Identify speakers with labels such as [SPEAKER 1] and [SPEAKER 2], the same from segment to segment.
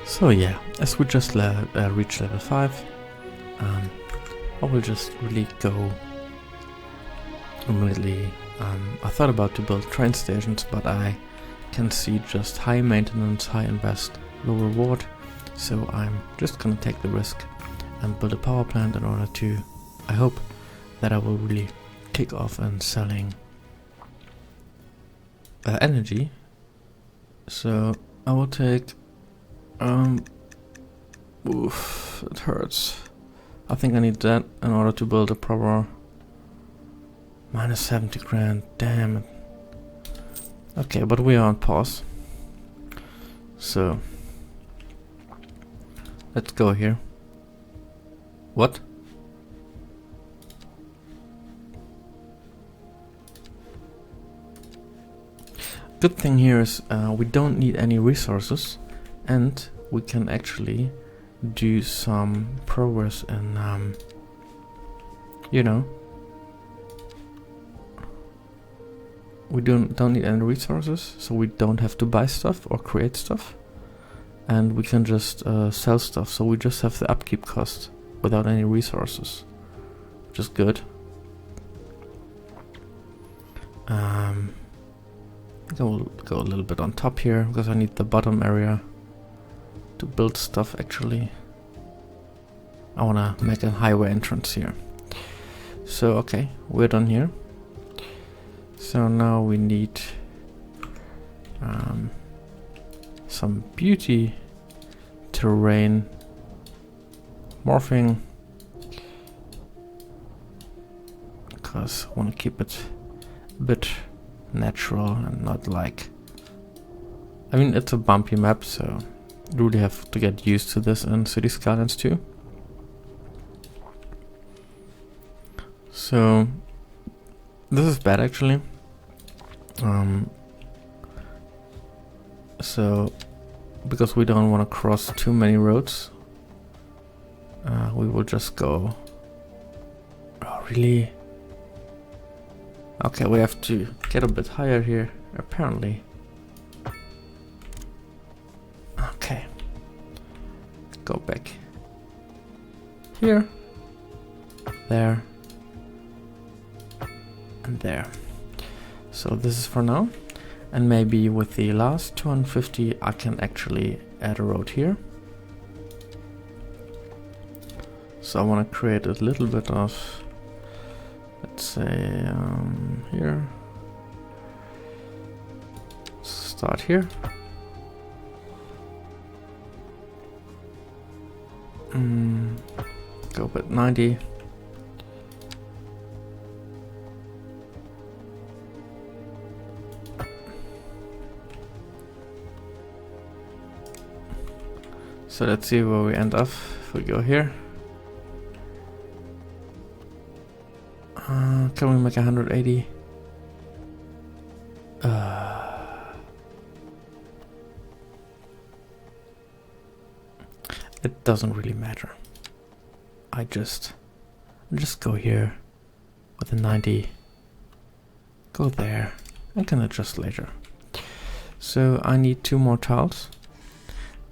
[SPEAKER 1] So yeah, as we just reached level 5, I will just really go immediately. I thought about to build train stations, but I can see just high maintenance, high invest, low reward. So I'm just gonna take the risk and build a power plant in order to, I hope that I will really kick off in selling energy. So I will take, oof, it hurts. I think I need that in order to build a proper minus 70 grand, damn it. Okay, but we are on pause. So let's go here. What? Good thing here is we don't need any resources, and we can actually do some progress in, you know, we don't need any resources, so we don't have to buy stuff or create stuff, and we can just sell stuff, so we just have the upkeep cost without any resources, which is good. I think I will go a little bit on top here because I need the bottom area to build stuff. Actually, I wanna make a highway entrance here. So okay, we're done here. So now we need some beauty terrain morphing, because I want to keep it a bit natural and not like, I mean, it's a bumpy map, so you really have to get used to this in City Skylines 2. So this is bad actually. So because we don't want to cross too many roads, we will just go. Oh really? Okay, we have to get a bit higher here, apparently. Okay. Go back. Here. There. And there. So this is for now. And maybe with the last 250 I can actually add a road here. So I want to create a little bit of, let's say, here. Start here. Go with 90. So let's see where we end up if we go here. Can we make 180? It doesn't really matter. I just go here with a 90. Go there. I can adjust later. So I need 2 more tiles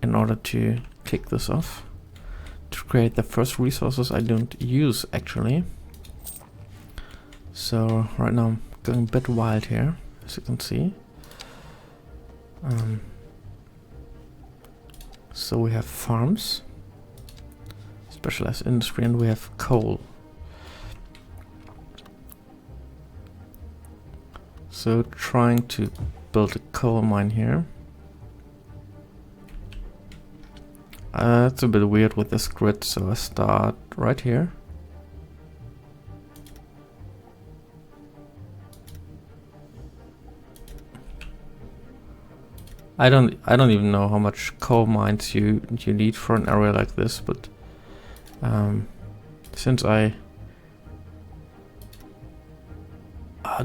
[SPEAKER 1] in order to kick this off, to create the first resources I don't use actually. So right now I'm going a bit wild here, as you can see. So we have farms, specialized industry, and we have coal. So trying to build a coal mine here. It's a bit weird with this grid, so I start right here. I don't even know how much coal mines you need for an area like this, but since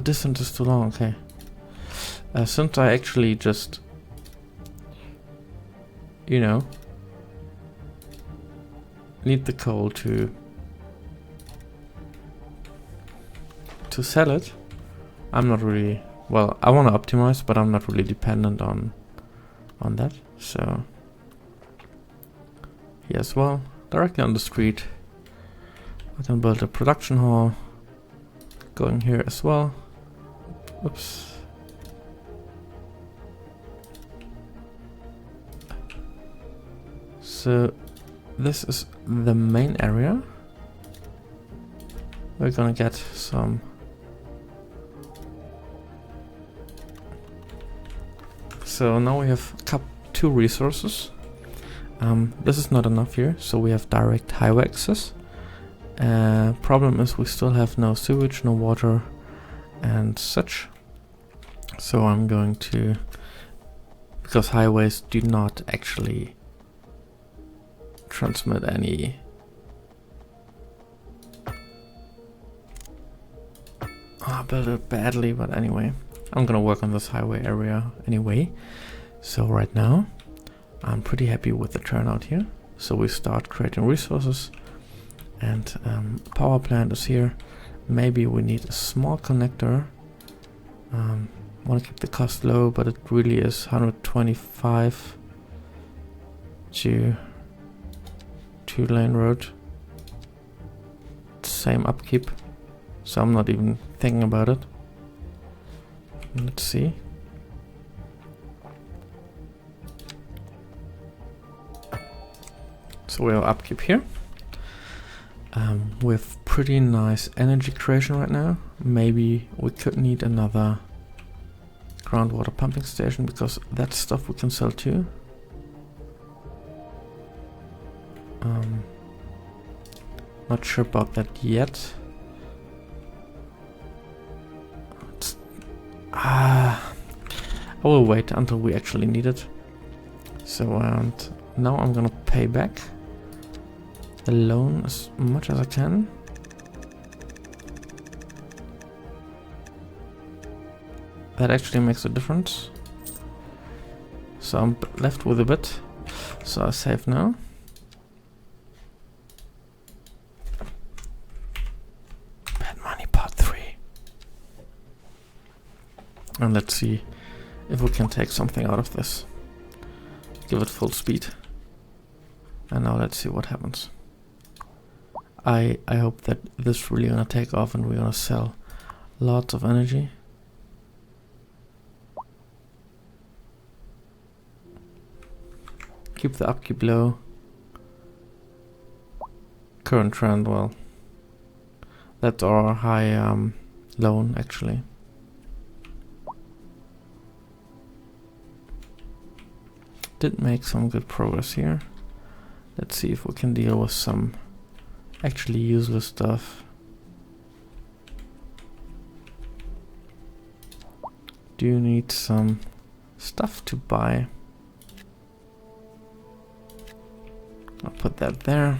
[SPEAKER 1] distance is too long, okay. Since I actually just, you know, need the coal to sell it, I'm not really, well, I want to optimize, but I'm not really dependent on that. So here as well, directly on the street. I can build a production hall going here as well. Oops. So this is the main area. We're gonna get some so now we have two resources. This is not enough here, so we have direct highway access. Problem is we still have no sewage, no water and such. So I'm going to, because highways do not actually transmit any I built it badly, but anyway, I'm gonna work on this highway area anyway. So right now I'm pretty happy with the turnout here. So we start creating resources, and power plant is here. Maybe we need a small connector. Want to keep the cost low, but it really is 125 to 2-lane road. Same upkeep, so I'm not even thinking about it. Let's see. So we have upkeep here. We have pretty nice energy creation right now. Maybe we could need another groundwater pumping station, because that stuff we can sell too. Not sure about that yet. I will wait until we actually need it. So and now I'm gonna pay back the loan as much as I can. That actually makes a difference. So I'm left with a bit. So I save now. Bad money part 3. And let's see if we can take something out of this. Give it full speed. And now let's see what happens. I hope that this really gonna take off and we're gonna sell lots of energy. Keep the upkeep low. Current trend, well, that's our high loan actually. Did make some good progress here. Let's see if we can deal with some actually useless stuff. Do you need some stuff to buy? I'll put that there.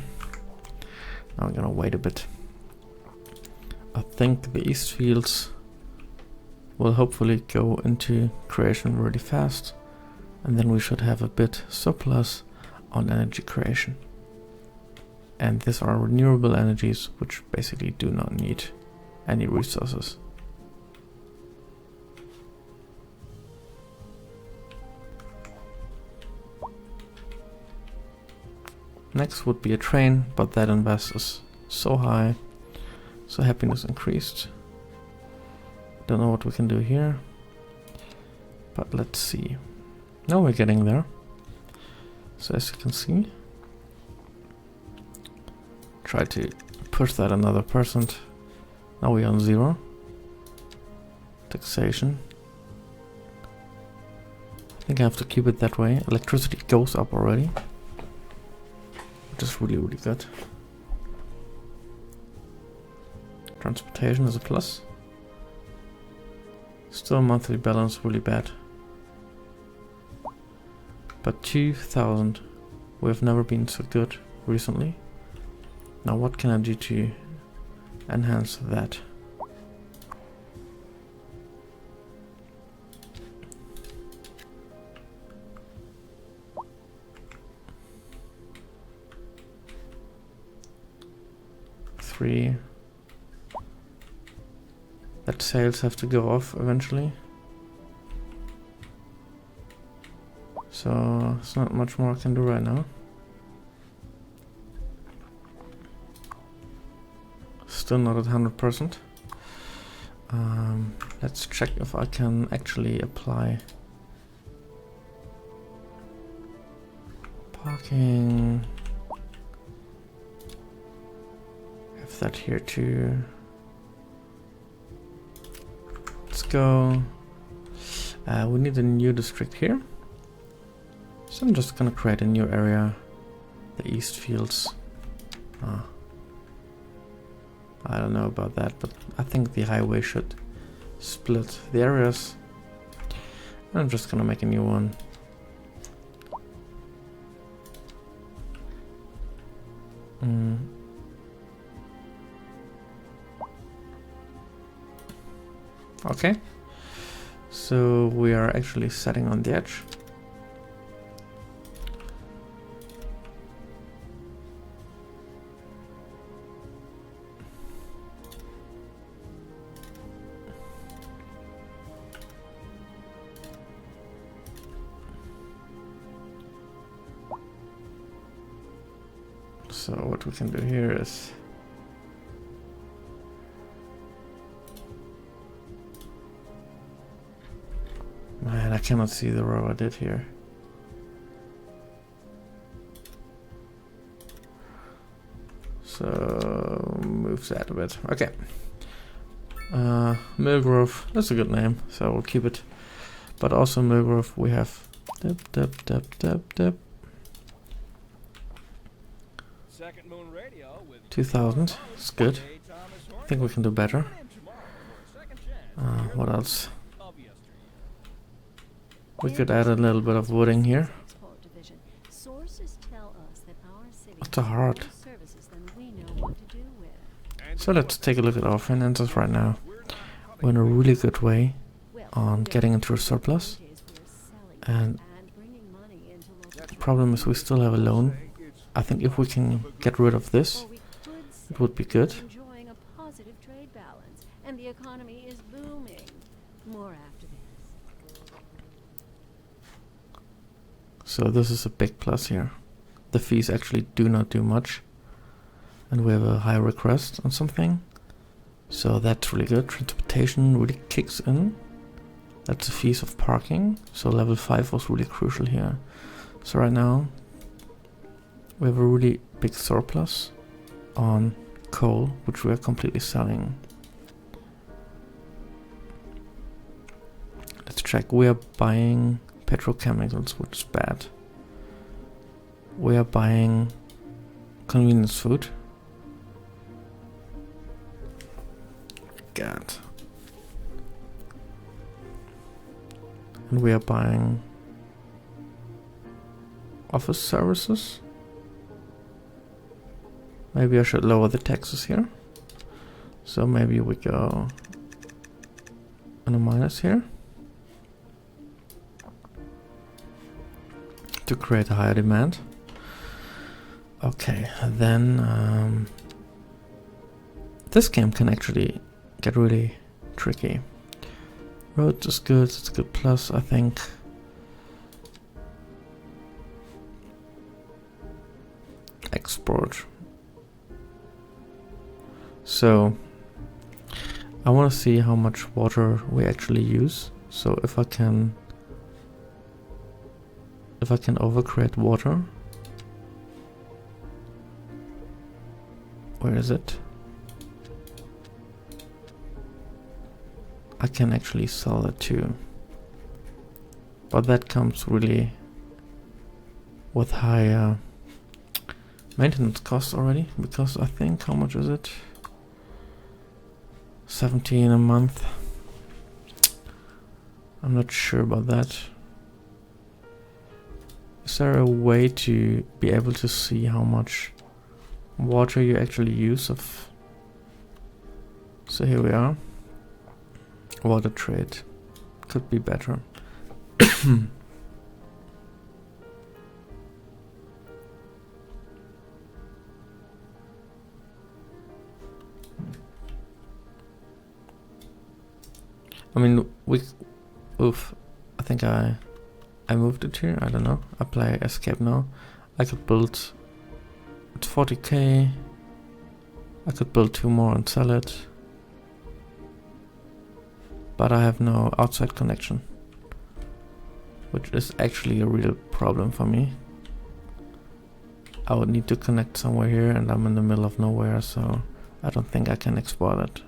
[SPEAKER 1] Now I'm gonna wait a bit. I think the east fields will hopefully go into creation really fast, and then we should have a bit surplus on energy creation. And these are renewable energies which basically do not need any resources. Next would be a train, but that invest is so high, so happiness increased. Don't know what we can do here, but let's see. Now we're getting there. So as you can see, try to push that another %. Now we're on 0. Taxation. I think I have to keep it that way. Electricity goes up already, which is really, really good. Transportation is a plus. Still monthly balance really bad. But 2,000. We've never been so good recently. Now what can I do to enhance that? Three. That sales have to go off eventually. So there's not much more I can do right now. still not at 100%. Let's check if I can actually apply parking. Have that here too. Let's go. We need a new district here. So I'm just gonna create a new area. The East Fields. I don't know about that, but I think the highway should split the areas. I'm just gonna make a new one. Okay, so we are actually setting on the edge. So what we can do here is man, I cannot see the row I did here. So move that a bit. Okay. Millgrove, that's a good name, so we'll keep it. But also Millgrove, we have dip. 2000, it's good. I think we can do better. What else? We could add a little bit of wooding here. What the heart? So let's take a look at our finances right now. We're in a really good way on getting into a surplus. And the problem is we still have a loan. I think if we can get rid of this, it would be good.
[SPEAKER 2] Enjoying a positive trade balance, and the economy is booming. More after this.
[SPEAKER 1] So this is a big plus here. The fees actually do not do much. And we have a high request on something. So that's really good. Transportation really kicks in. That's the fees of parking. So level 5 was really crucial here. So right now we have a really big surplus on coal, which we are completely selling. Let's check. We are buying petrochemicals, which is bad. We are buying convenience food. God. And we are buying office services. Maybe I should lower the taxes here. So maybe we go on a minus here to create a higher demand. Okay, then this game can actually get really tricky. Roads is good, it's a good plus, I think. Export. So I want to see how much water we actually use. So if I can overcreate water, where is it? I can actually sell it too, but that comes really with higher maintenance costs already, because I think, how much is it? 17 a month. I'm not sure about that. Is there a way to be able to see how much water you actually use of? So here we are. Water trade could be better. I mean, I think I moved it here. I don't know. Apply escape now. I could build at 40k. I could build 2 more and sell it. But I have no outside connection, which is actually a real problem for me. I would need to connect somewhere here, and I'm in the middle of nowhere, so I don't think I can export it.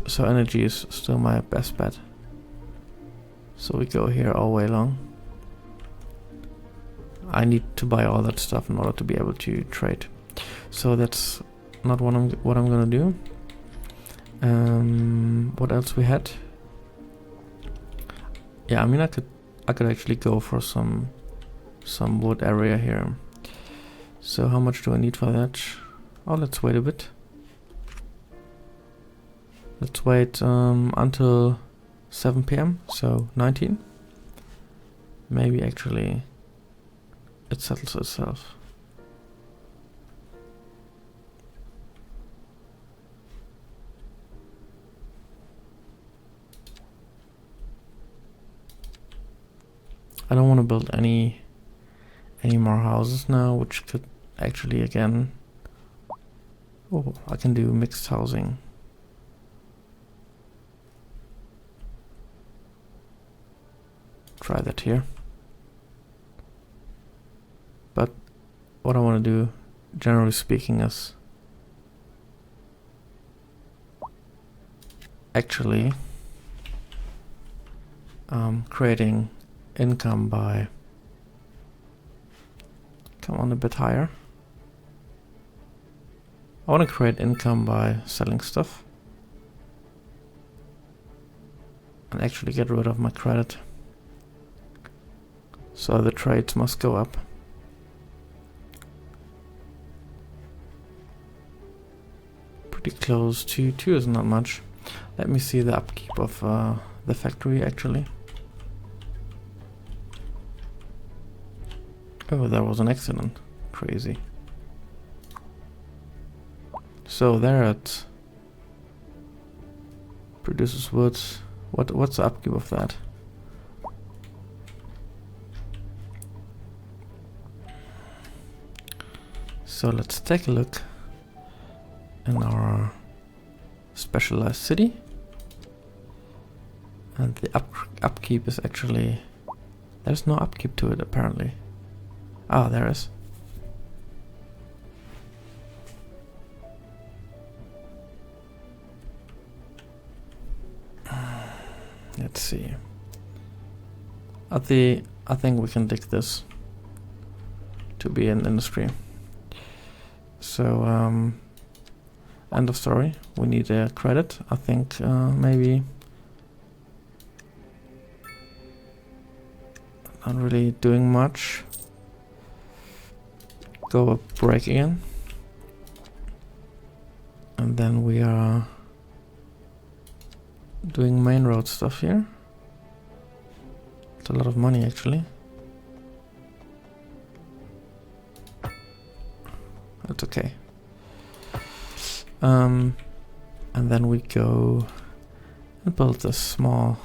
[SPEAKER 1] So energy is still my best bet. So we go here all the way long. I need to buy all that stuff in order to be able to trade. So that's not what I'm gonna do. What else we had? Yeah, I mean I could actually go for some wood area here. So how much do I need for that? Oh, let's wait a bit. Let's wait until 7 p.m. So 19. Maybe actually it settles itself. I don't want to build any more houses now, which could actually again... Oh, I can do mixed housing. Try that here. But what I want to do, generally speaking, is actually creating income by... Come on, a bit higher. I want to create income by selling stuff and actually get rid of my credit. So the trades must go up. Pretty close to 2 is not much. Let me see the upkeep of the factory actually. Oh, there was an accident. Crazy. So there it produces wood. What's the upkeep of that? So let's take a look in our specialized city. And the upkeep is actually... There's no upkeep to it apparently. Ah, there is. Let's see. I think we can dig this to be an industry. So end of story. We need a credit. I think maybe not really doing much. Go a break again, and then we are doing main road stuff here. It's a lot of money actually. That's okay. And then we go and build a small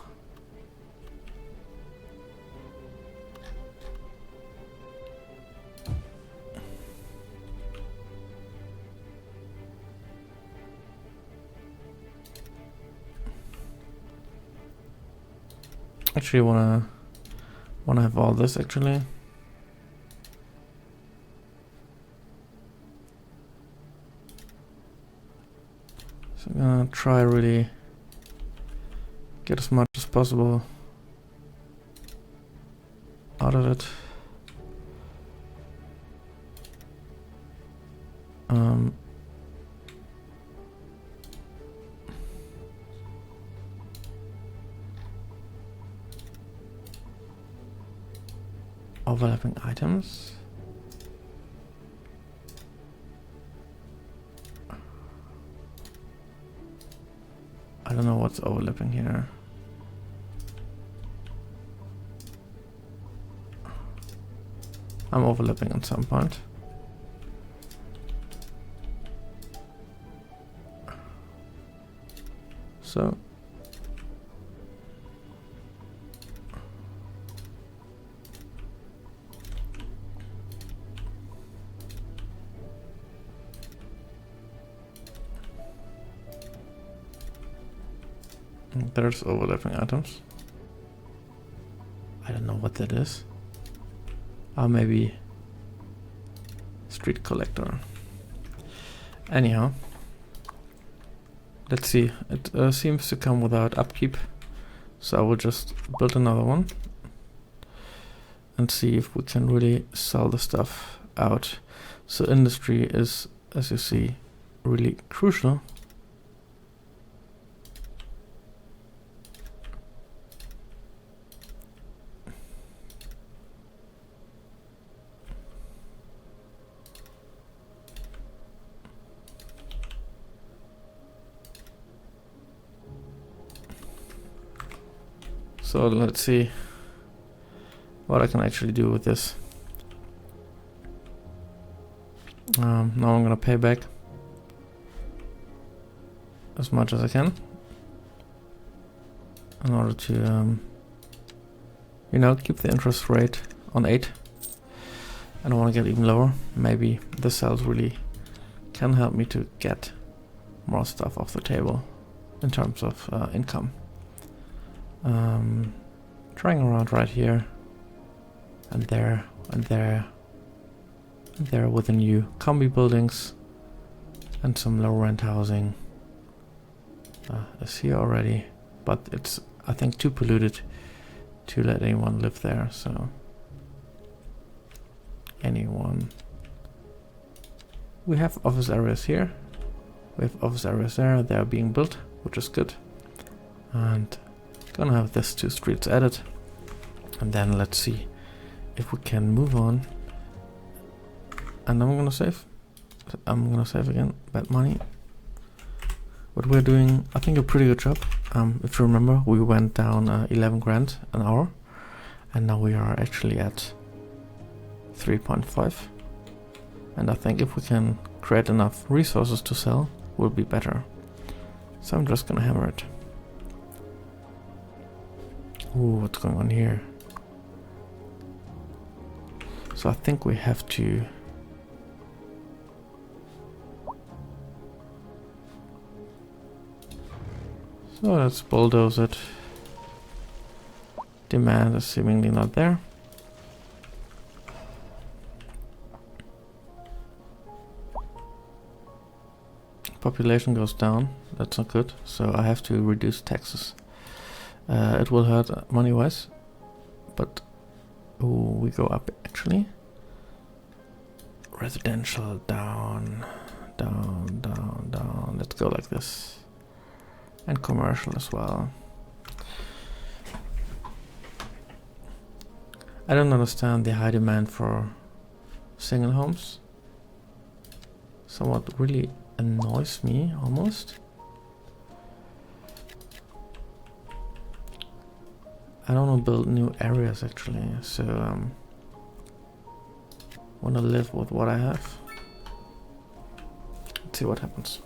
[SPEAKER 1] actually wanna have all this actually. So I'm gonna try really get as much as possible out of it. Overlapping items. I don't know what's overlapping here. I'm overlapping at some point. So There's overlapping items. I don't know what that is. Maybe street collector. Anyhow, let's see. It seems to come without upkeep, so I will just build another one and see if we can really sell the stuff out. So industry is, as you see, really crucial. So let's see what I can actually do with this. Now I'm gonna pay back as much as I can in order to, you know, keep the interest rate on 8. I don't want to get even lower. Maybe the sales really can help me to get more stuff off the table in terms of income. Trying around right here and there and there and there with the new combi buildings and some low rent housing is here already, but it's, I think, too polluted to let anyone live there. So we have office areas here, we have office areas there, they are being built, which is good, and gonna have this 2 streets added, and then let's see if we can move on. And I'm gonna save again, bad money, but we're doing, I think, a pretty good job. If you remember, we went down 11 grand an hour, and now we are actually at 3.5, and I think if we can create enough resources to sell, we'll be better. So I'm just gonna hammer it. Ooh, what's going on here? So I think we have to so let's bulldoze it. Demand is seemingly not there. Population goes down, that's not good, so I have to reduce taxes. It will hurt money-wise, but we go up actually. Residential down, down, down, down. Let's go like this. And commercial as well. I don't understand the high demand for single homes. Somewhat really annoys me almost. I don't want to build new areas actually, so want to live with what I have. Let's see what happens.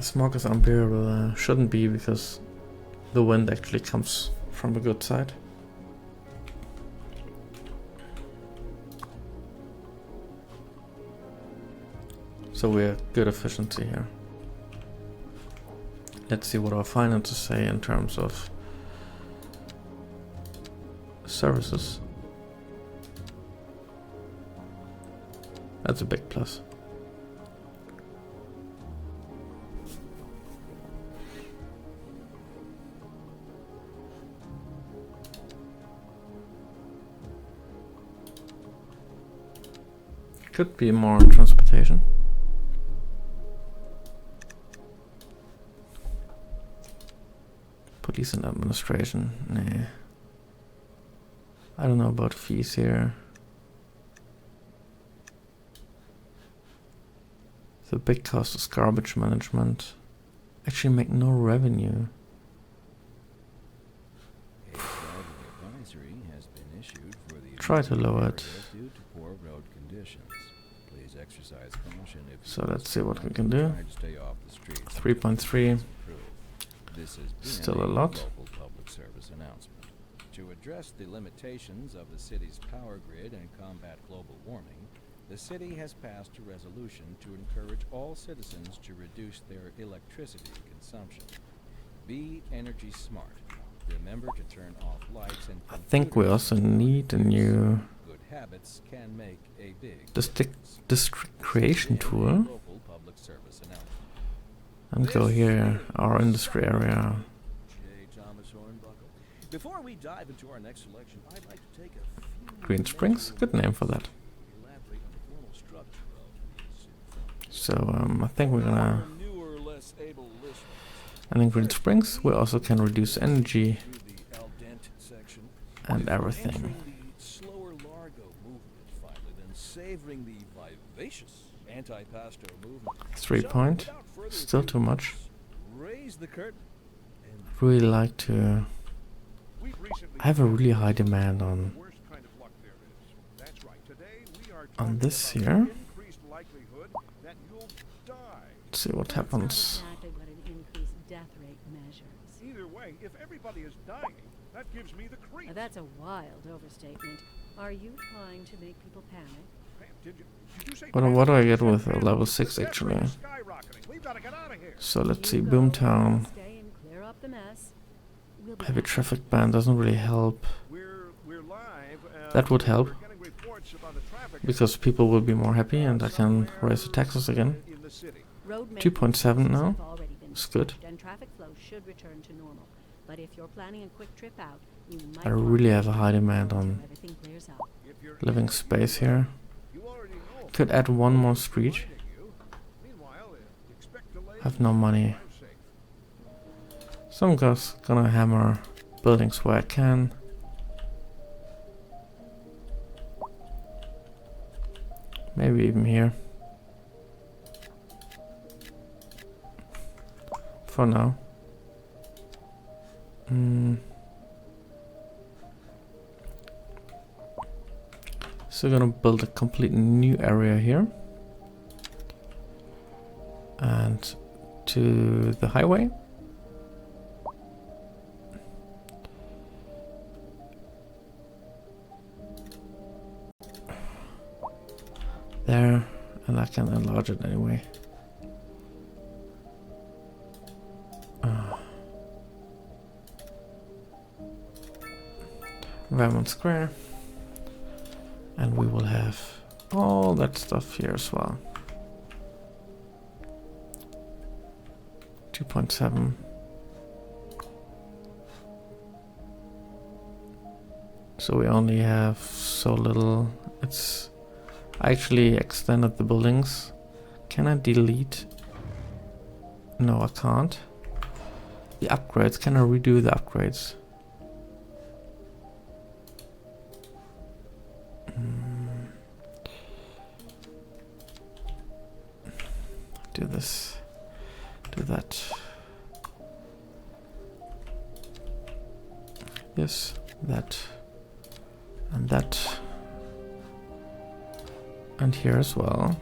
[SPEAKER 1] Smog is unbearable. Shouldn't be, because the wind actually comes from a good side. So we're good efficiency here. Let's see what our finances say in terms of services. That's a big plus. Could be more on transportation. Police and administration, nah. I don't know about fees here. The big cost is garbage management. Actually make no revenue. Try to lower it. So let's see what we can do. 3.3. Still a lot.
[SPEAKER 3] To address the limitations of the city's power grid and combat global warming, the city has passed a resolution to encourage all citizens to reduce their electricity consumption. Be energy smart. Remember to turn off lights and
[SPEAKER 1] I think we also need a new
[SPEAKER 3] good habits can make a big
[SPEAKER 1] district creation tool.
[SPEAKER 3] local public service announcement.
[SPEAKER 1] And go here, our industry area.
[SPEAKER 3] Before we dive into our next selection, I'd like to take a few
[SPEAKER 1] Green Springs, good name for that.
[SPEAKER 3] elaborate on the formal structure of
[SPEAKER 1] So I think we're gonna.
[SPEAKER 3] our newer, less able listeners
[SPEAKER 1] And in Green Springs, we also can reduce energy
[SPEAKER 3] to the al dente section.
[SPEAKER 1] and
[SPEAKER 3] Entering
[SPEAKER 1] everything.
[SPEAKER 3] the slower Largo movement finally, then savoring the vivacious anti-pasto movement.
[SPEAKER 1] 3
[SPEAKER 3] So,
[SPEAKER 1] point,
[SPEAKER 3] without further
[SPEAKER 1] still
[SPEAKER 3] ado,
[SPEAKER 1] too much.
[SPEAKER 3] Raise the curtain. And
[SPEAKER 1] Really like to. I have a really high demand on this here. Let's see what happens.
[SPEAKER 2] Exactly what an increased death rate measures.
[SPEAKER 4] Either way, if everybody is dying, that gives me the creeps.
[SPEAKER 2] Now, that's a wild overstatement. Are you trying to make people panic?
[SPEAKER 4] Pam, did you say
[SPEAKER 1] What do I get
[SPEAKER 4] panic?
[SPEAKER 1] with a level 6
[SPEAKER 4] The death rate
[SPEAKER 1] actually?
[SPEAKER 4] is skyrocketing. We've got to get out of here.
[SPEAKER 1] So let's see,
[SPEAKER 2] You go,
[SPEAKER 1] Boomtown.
[SPEAKER 2] stay and clear up the mess. We'll be
[SPEAKER 1] Heavy
[SPEAKER 2] back.
[SPEAKER 1] traffic ban doesn't really help.
[SPEAKER 4] We're live.
[SPEAKER 1] That would help,
[SPEAKER 4] we're getting reports about the traffic
[SPEAKER 1] because people will be more happy and I can raise the taxes again.
[SPEAKER 4] in the city.
[SPEAKER 2] Road
[SPEAKER 1] 2.7 now.
[SPEAKER 2] have already been
[SPEAKER 1] It's good.
[SPEAKER 2] fixed and traffic flow should return to normal. But if you're planning a quick trip out, you might
[SPEAKER 1] I
[SPEAKER 2] want
[SPEAKER 1] really
[SPEAKER 2] to
[SPEAKER 1] have a high demand
[SPEAKER 2] until
[SPEAKER 1] on
[SPEAKER 2] everything clears up.
[SPEAKER 4] If you're
[SPEAKER 1] living space here.
[SPEAKER 4] you already know.
[SPEAKER 1] Could add one more street.
[SPEAKER 4] Reminding you. Meanwhile, expect delays.
[SPEAKER 1] Have no money.
[SPEAKER 4] Drive safe.
[SPEAKER 1] So I'm just gonna hammer buildings where I can. Maybe even here. For now. So gonna build a complete new area here. And to the highway. There, and I can enlarge it anyway. Vermont Square. And we will have all that stuff here as well. 2.7. So we only have so little. I actually extended the buildings. Can I delete? No, I can't. The upgrades, can I redo the upgrades? Do this. Do that. Yes, that. And that. And here as well.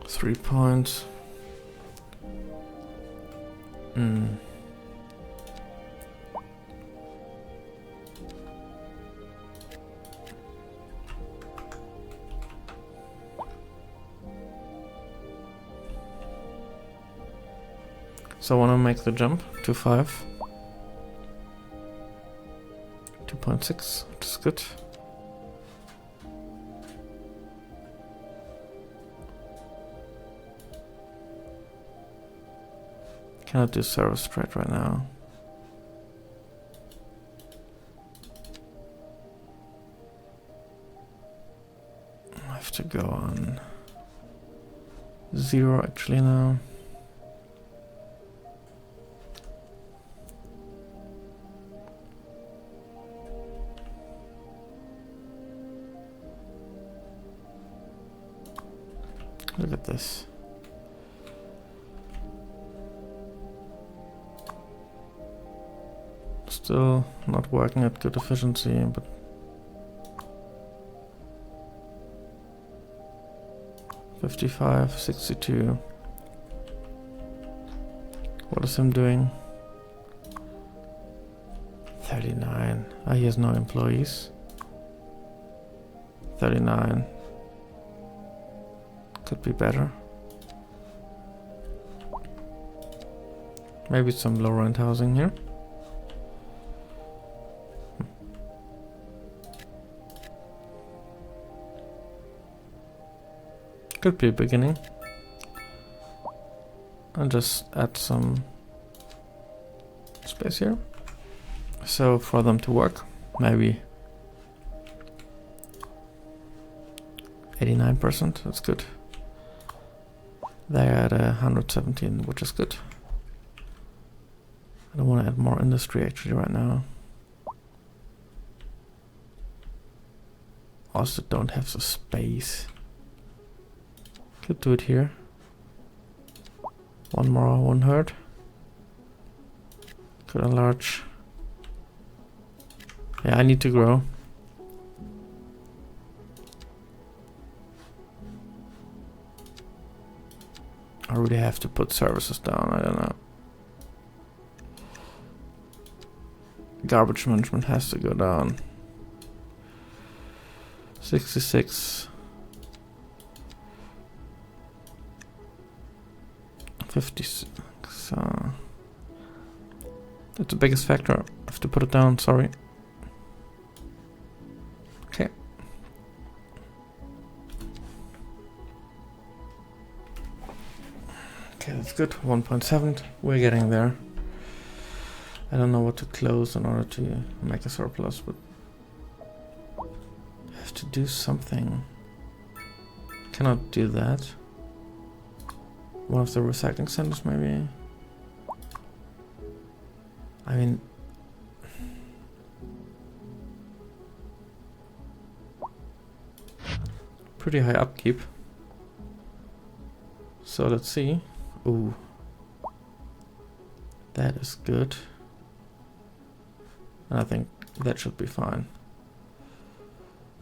[SPEAKER 1] Three points. So I want to make the jump to 5. 2.6, which is good. Cannot do service trade right now. I have to go on 0 actually now. Look at this. Still not working at good efficiency, but $55, $62. What is him doing? 39. Ah, he has no employees. 39. Could be better. Maybe some low rent housing here. Could be a beginning. And just add some space here. So for them to work, maybe 89%, that's good. They're at 117, which is good. I don't want to add more industry actually right now. Also don't have the space. Could do it here. One more won't hurt. Could enlarge. Yeah, I need to grow. I really have to put services down, I don't know. Garbage management has to go down. 66. 56. That's the biggest factor. I have to put it down, sorry. Okay. Okay, that's good. 1.7. We're getting there. I don't know what to close in order to make a surplus, but I have to do something. Cannot do that. One of the recycling centers, maybe. I mean, pretty high upkeep. So let's see. Ooh, that is good. And I think that should be fine.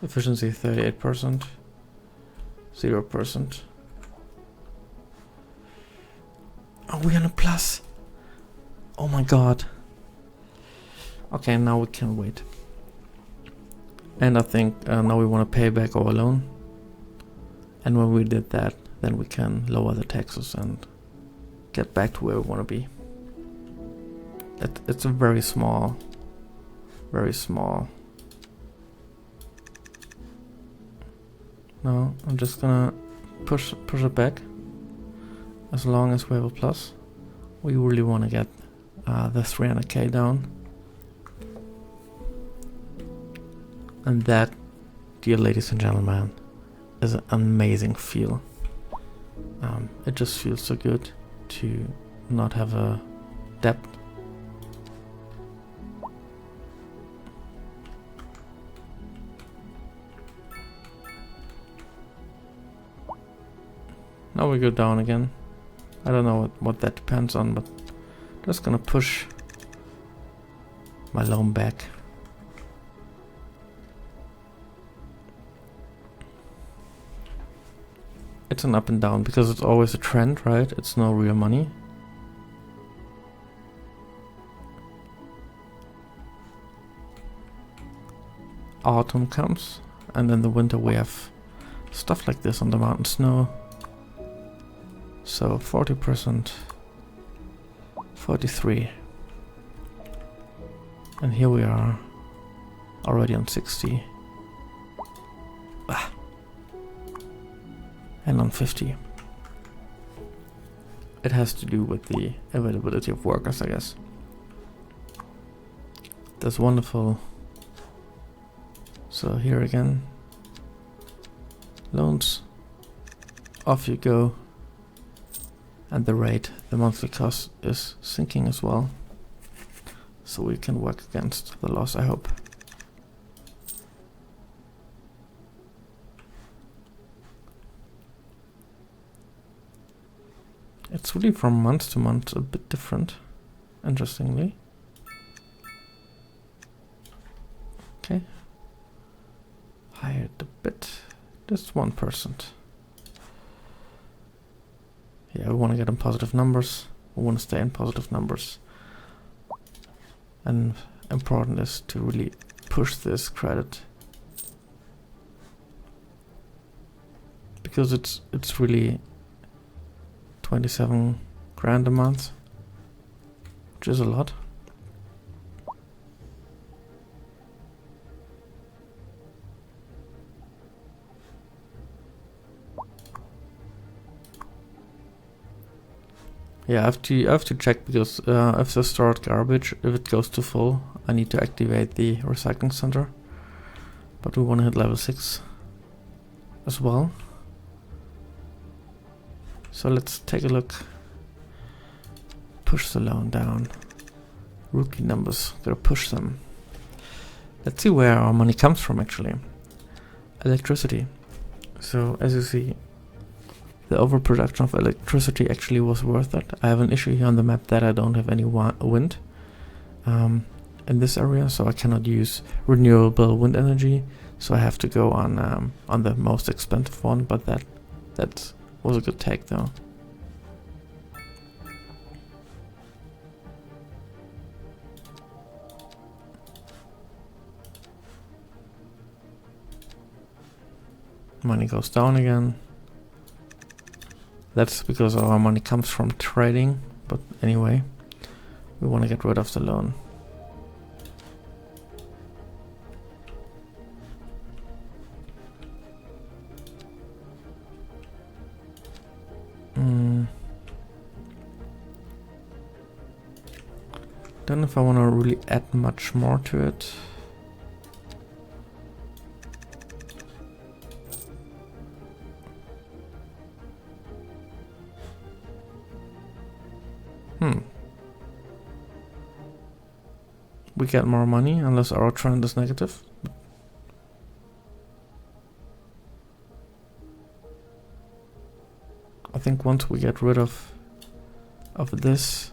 [SPEAKER 1] Efficiency 38%, 0%. Oh, we're on a plus. Oh my god. Okay, now we can wait. And I think now we want to pay back our loan. And when we did that, then we can lower the taxes and get back to where we want to be. It's a very small. Very small. No, I'm just gonna push it back. As long as we have a plus, we really want to get the 300k down. And that, dear ladies and gentlemen, is an amazing feel. It just feels so good to not have a debt. Now we go down again. I don't know what that depends on, but just gonna push my loan back. It's an up and down because it's always a trend, right? It's no real money. Autumn comes, and in the winter we have stuff like this on the mountain snow. So 40%, 43. And here we are, already on 60. Ah. And on 50. It has to do with the availability of workers, I guess. That's wonderful. So here again, loans, off you go. And the rate, the monthly cost is sinking as well. So we can work against the loss, I hope. It's really from month to month a bit different, interestingly. Okay. Higher it a bit. Just 1%. Yeah, we want to get in positive numbers. We want to stay in positive numbers. And important is to really push this credit. Because it's really 27 grand a month, which is a lot. Yeah, I have to check because if the stored garbage, if it goes to full, I need to activate the recycling center. But we want to hit level 6 as well. So let's take a look. Push the loan down. Rookie numbers, gotta push them. Let's see where our money comes from actually. Electricity. So as you see, the overproduction of electricity actually was worth it. I have an issue here on the map that I don't have any wind in this area, so I cannot use renewable wind energy. So I have to go on the most expensive one, but that was a good take though. Money goes down again. That's because our money comes from trading, but anyway, we want to get rid of the loan. Don't know if I want to really add much more to it. We get more money unless our trend is negative. I think once we get rid of this,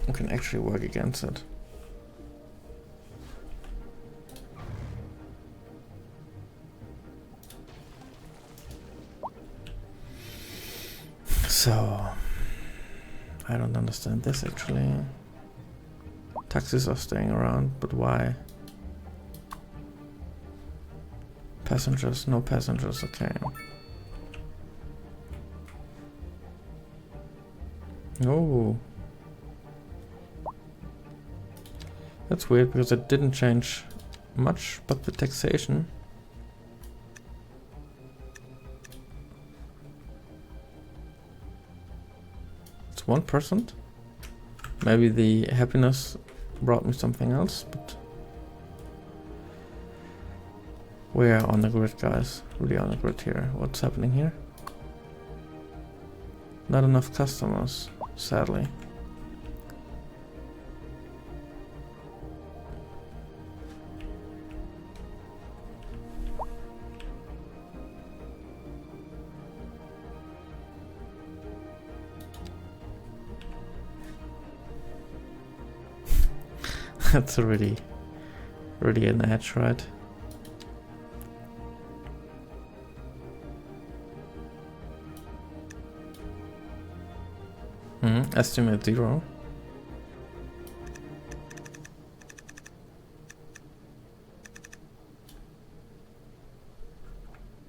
[SPEAKER 1] we can actually work against it. So, I don't understand this actually. Taxis are staying around, but why? Passengers, no passengers, okay. Oh. That's weird because it didn't change much, but the taxation. It's 1%. Maybe the happiness brought me something else, but we're on the grid, guys. Really on the grid here. What's happening here? Not enough customers, sadly. That's really an edge, right? Estimate 0.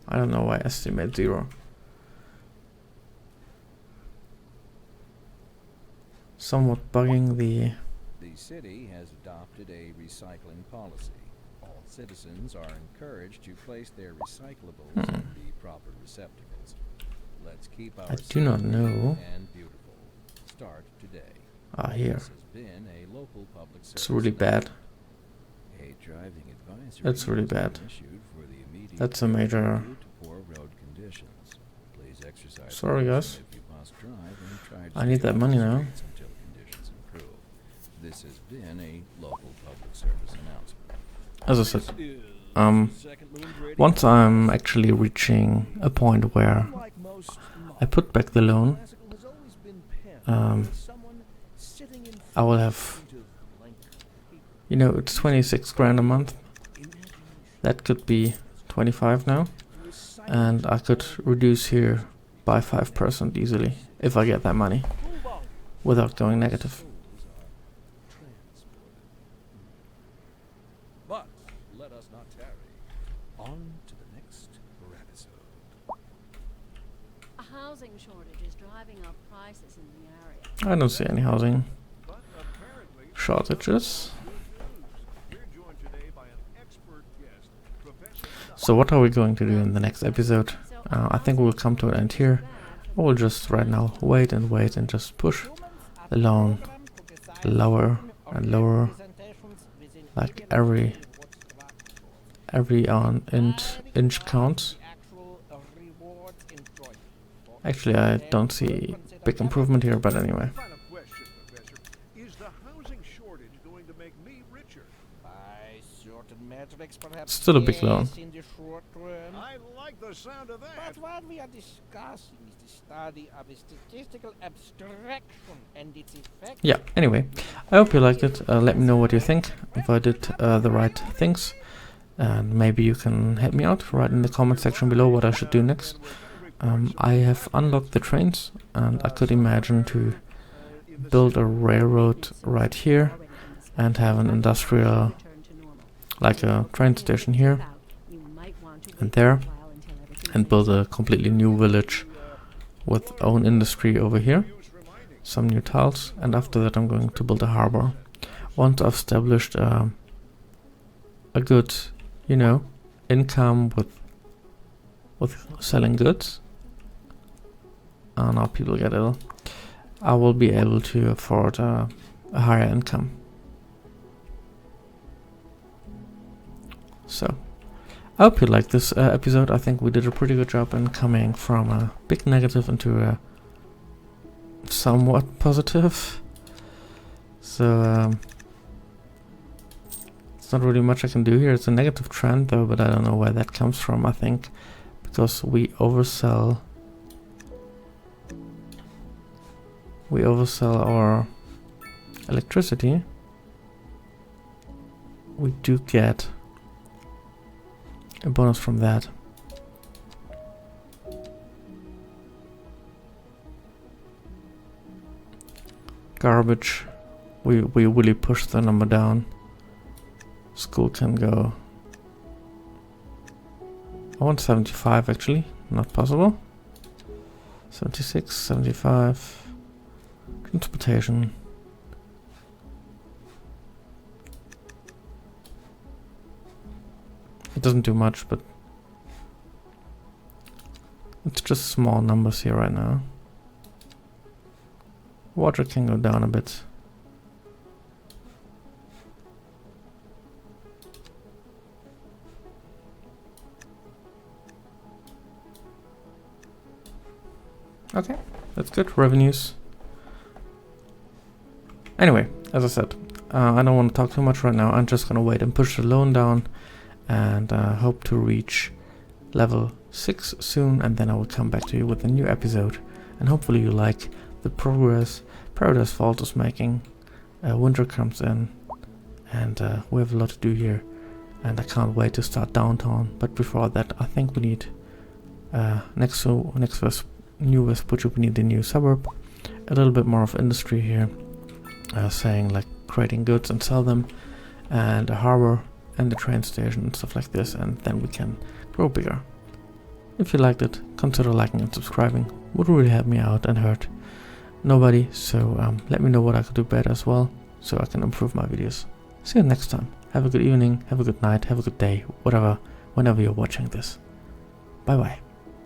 [SPEAKER 1] I don't know why estimate 0. Somewhat bugging the...
[SPEAKER 3] The city has adopted a recycling policy. All citizens are encouraged to place their recyclables in the proper receptacles. Let's keep our
[SPEAKER 1] I do not know.
[SPEAKER 3] and beautiful. Start today.
[SPEAKER 1] Ah, here.
[SPEAKER 3] This has been a local public
[SPEAKER 1] It's really bad.
[SPEAKER 3] A driving advisory
[SPEAKER 1] That's really
[SPEAKER 3] has
[SPEAKER 1] bad.
[SPEAKER 3] been issued for the immediate
[SPEAKER 1] That's a major...
[SPEAKER 3] due to poor road conditions. Please exercise
[SPEAKER 1] Sorry, guys.
[SPEAKER 3] caution if you must drive and try to
[SPEAKER 1] I need
[SPEAKER 3] stay
[SPEAKER 1] that
[SPEAKER 3] off
[SPEAKER 1] money
[SPEAKER 3] the
[SPEAKER 1] now.
[SPEAKER 3] streets until conditions improve. This has been a local public service announcement.
[SPEAKER 1] As I said, once I'm actually reaching a point where I put back the loan, I will have, you know, it's 26 grand a month. That could be 25 now. And I could reduce here by 5% easily if I get that money without going negative.
[SPEAKER 3] But let us not tarry. On to the next episode.
[SPEAKER 2] A housing shortage is driving up prices in the area.
[SPEAKER 1] I don't see any housing
[SPEAKER 4] But apparently,
[SPEAKER 1] shortages.
[SPEAKER 4] we're joined today by an expert guest, Professor.
[SPEAKER 1] So what are we going to do in the next episode? I think we'll come to an end here. I will just right now wait and just push the loan lower and lower, like every inch counts. Actually, I don't see big improvement here, but anyway.
[SPEAKER 4] Final question, Professor. Is the housing shortage going to make me richer?
[SPEAKER 5] By certain metrics, perhaps
[SPEAKER 1] Still a big loan.
[SPEAKER 5] yes, in the short term.
[SPEAKER 4] I like the sound of that.
[SPEAKER 5] But what we are discussing is the study of a statistical abstraction and its effect.
[SPEAKER 1] Yeah, anyway, I hope you liked it. Let me know what you think, if I did the right things. And maybe you can help me out, write in the comment section below what I should do next. I have unlocked the trains, and I could imagine to build a railroad right here and have an industrial, like a train station here and there, and build a completely new village with own industry over here, some new tiles, and after that I'm going to build a harbor. Once I've established a good, you know, income with selling goods, now people get ill, I will be able to afford a higher income. So I hope you liked this episode. I think we did a pretty good job in coming from a big negative into a somewhat positive. So it's not really much I can do here. It's a negative trend though, but I don't know where that comes from. I think because we oversell our electricity, we do get a bonus from that. Garbage, we really push the number down. School can go, I want 75 actually, not possible. 76, 75. Transportation. It doesn't do much, but it's just small numbers here right now. Water can go down a bit. Okay, that's good. Revenues. Anyway, as I said, I don't want to talk too much right now. I'm just gonna wait and push the loan down, and hope to reach level 6 soon, and then I will come back to you with a new episode. And hopefully you like the progress Paradise Vault is making. Winter comes in, and we have a lot to do here, and I can't wait to start downtown. But before that, I think we need next to New Vespucci, we need a new suburb, a little bit more of industry here, saying like creating goods and sell them, and a harbor and the train station and stuff like this, and then we can grow bigger. If you liked it, consider liking and subscribing. Would really help me out and hurt nobody. So let me know what I could do better as well, so I can improve my videos. See you next time. Have a good evening, have a good night, have a good day, whatever, whenever you're watching this. Bye bye.